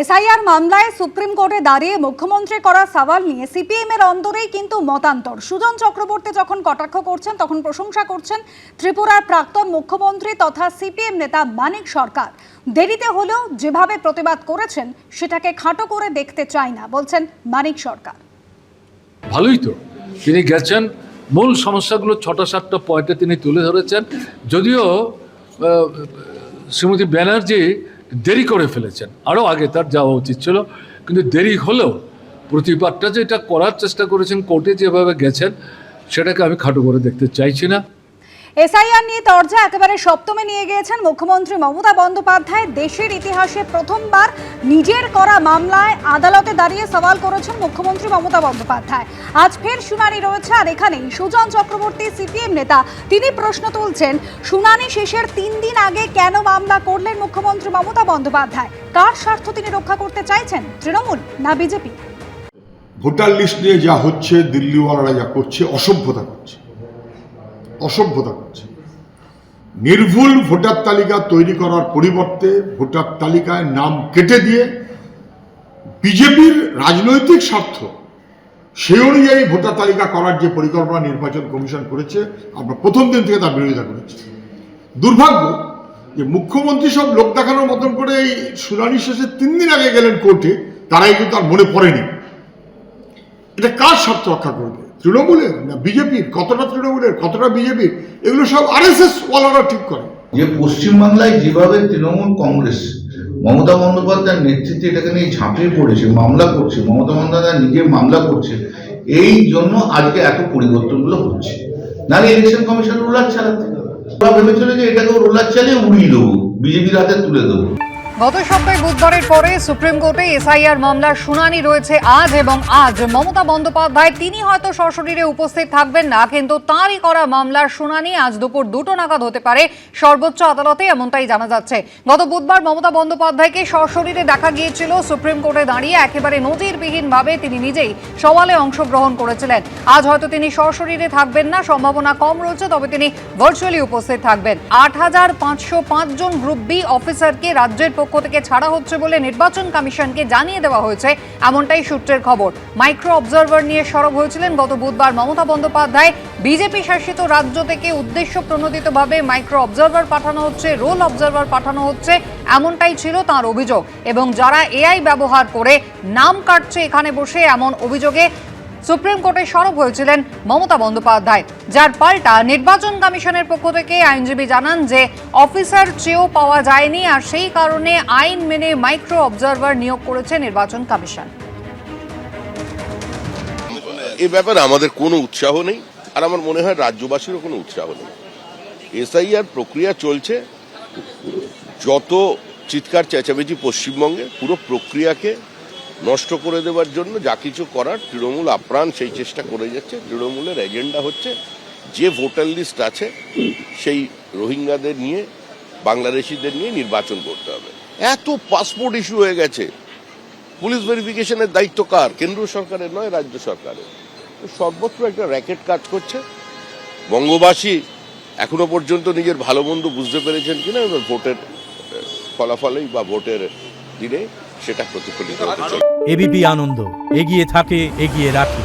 SIR মামলায় supreme কোর্টে দাঁড়িয়ে মুখ্যমন্ত্রী করা সওয়াল নিয়ে সিপিএম এর অন্দরেই কিন্তু মতান্তর। সুজন চক্রবর্তী যখন কটাক্ষ করছেন তখন প্রশংসা করছেন ত্রিপুরার প্রাক্তন মুখ্যমন্ত্রী তথা সিপিএম নেতা মানিক সরকার। দেরিতে হলেও যেভাবে প্রতিবাদ করেছেন সেটাকে খাটো করে দেখতে চায় না বলছেন মানিক সরকার। ভালোই তো তিনি গেছেন, মূল সমস্যাগুলো ৬-৭টা পয়েন্টে তিনি তুলে ধরেছেন। যদিও শ্রীমতী ব্যানার্জি দেরি করে ফেলেছেন, আরও আগে তার যাওয়া উচিত ছিল, কিন্তু দেরি হলেও প্রতিবাদটা যেটা করার চেষ্টা করেছেন, কোর্টে যেভাবে গেছেন সেটাকে আমি খাটো করে দেখতে চাইছি না। এসআইআর নিয়ে তরজা একেবারে সপ্তমে নিয়ে গিয়েছেন মুখ্যমন্ত্রী মমতা বন্দ্যোপাধ্যায়। দেশের ইতিহাসে প্রথমবার নিজের করা মামলায় আদালতে দাঁড়িয়ে সওয়াল করেছেন মুখ্যমন্ত্রী মমতা বন্দ্যোপাধ্যায়। আজ ফের শুনানি রয়েছে, আর এখানেই সুজন চক্রবর্তী সিপিএম নেতা তিনি প্রশ্ন তুলছেন, শুনানি শেষের 3 দিন আগে কেন মামলা করলেন মুখ্যমন্ত্রী মমতা বন্দ্যোপাধ্যায়? কার স্বার্থ তিনি রক্ষা করতে চাইছেন, তৃণমূল না বিজেপি? ভোটার লিস্ট নিয়ে যা হচ্ছে, দিল্লিওয়ালারা যা করছে, অসভ্যতা করছে। নির্ভুল ভোটার তালিকা তৈরি করার পরিবর্তে ভোটার তালিকায় নাম কেটে দিয়ে বিজেপির রাজনৈতিক স্বার্থ সেই অনুযায়ী ভোটার তালিকা করার যে পরিকল্পনা নির্বাচন কমিশন করেছে, আমরা প্রথম দিন থেকে তার বিরোধিতা করেছি। দুর্ভাগ্য যে মুখ্যমন্ত্রী সব লোক দেখানোর মতন করে এই শুনানি শেষে 3 দিন আগে গেলেন কোর্টে, তারাই কিন্তু তার মনে পড়েনি। এটা কার স্বার্থ রক্ষা করবে? তৃণমূলের না বিজেপির? কতটা তৃণমূলের, কতটা বিজেপির, এগুলো সব আরএসএস ওয়ালারা ঠিক করে। যে পশ্চিমবাংলায় যেভাবে তৃণমূল কংগ্রেস মমতা বন্দ্যোপাধ্যায়ের নেতৃত্বে এটাকে নিয়ে ঝাঁপিয়ে পড়েছে, মামলা করছে, মমতা বন্দ্যোপাধ্যায় নিজে মামলা করছে, এই জন্য আজকে এত পরিবর্তনগুলো হচ্ছে। নাহলে ইলেকশন কমিশন রোলার চালাতে ওরা ভেবেছিল যে এটাকেও রোলার চালিয়ে উড়িয়ে দেবো, বিজেপির হাতে তুলে দেবো। গত সপ্তাহে বুধবারের পরে সুপ্রিম কোর্টে এসআইআর মামলার শুনানি রয়েছে আজ, এবং আজ মমতা বন্দ্যোপাধ্যায় তিনি হয়তো সশরীরে উপস্থিত থাকবেন না, কিন্তু তাঁরই করা মামলার শুনানি আজ দুপুর 2টো নাগাদ হতে পারে সর্বোচ্চ আদালতে, এমনটাই জানা যাচ্ছে। গত বুধবার মমতা বন্দ্যোপাধ্যায়কে সশরীরে দেখা গিয়েছিল সুপ্রিম কোর্টে দাঁড়িয়ে, একেবারে নজিরবিহীনভাবে তিনি নিজেই সওয়ালে অংশগ্রহণ করেছিলেন। আজ হয়তো তিনি সশরীরে থাকবেন না, সম্ভাবনা কম রয়েছে, তবে তিনি ভার্চুয়ালি উপস্থিত থাকবেন। ৮,৫০৫ জন গ্রুপ বি অফিসারকে রাজ্যের পক্ষ থেকে ছাড়া হচ্ছে বলে নির্বাচন কমিশনকে জানিয়ে দেওয়া হয়েছে, এমনটাই সূত্রের খবর। মাইক্রো অবজারভার নিয়ে সরব হয়েছিলেন গত বুধবার মমতা বন্দ্যোপাধ্যায়। বিজেপি শাসিত রাজ্য থেকে উদ্দেশ্য প্রণোদিতভাবে মাইক্রো অবজারভার পাঠানো হচ্ছে, রোল অবজারভার পাঠানো হচ্ছে, এমনটাই ছিল তার অভিযোগ। এবং যারা এআই ব্যবহার করে নাম কাটছে এখানে বসে, এমন অভিযোগে সুপ্রিম কোর্টে সরব হয়েছিলেন মমতা বন্দ্যোপাধ্যায়। যার পাল্টা নির্বাচন কমিশনের পক্ষ থেকে আইনজীবী জানান যে অফিসার চেয়েও পাওয়া যায়নি, আর সেই কারণে আইন মেনে মাইক্রো অবজারভার নিয়োগ করেছে নির্বাচন কমিশন। এ ব্যাপারে আমাদের কোনো উৎসাহ নেই, আর আমার মনে হয় রাজ্যবাসীরও কোনো উৎসাহ নেই। এসআইআর প্রক্রিয়া চলছে, যত চিৎকার চেঁচামেচি পশ্চিমবঙ্গে, পুরো প্রক্রিয়াকে নষ্ট করে দেওয়ার জন্য যা কিছু করার তৃণমূল আপ্রাণ সেই চেষ্টা করে যাচ্ছে। তৃণমূলের এজেন্ডা হচ্ছে যে ভোটার লিস্ট আছে সেই রোহিঙ্গাদের নিয়ে, বাংলাদেশিদের নিয়ে নির্বাচন করতে হবে। এত পাসপোর্ট ইস্যু হয়ে গেছে, পুলিশ ভেরিফিকেশনের দায়িত্ব কার? কেন্দ্র সরকারের নয়, রাজ্য সরকারের। সর্বত্র একটা র্যাকেট কাজ করছে। বঙ্গবাসী এখনো পর্যন্ত নিজের ভালো মন্দ বুঝতে পেরেছেন কিনা, এবার ভোটের ফলাফলেই বা ভোটের দিনে সেটা প্রতিফলিত হতে চলে। এবিপি আনন্দ এগিয়ে থাকে, এগিয়ে রাখে।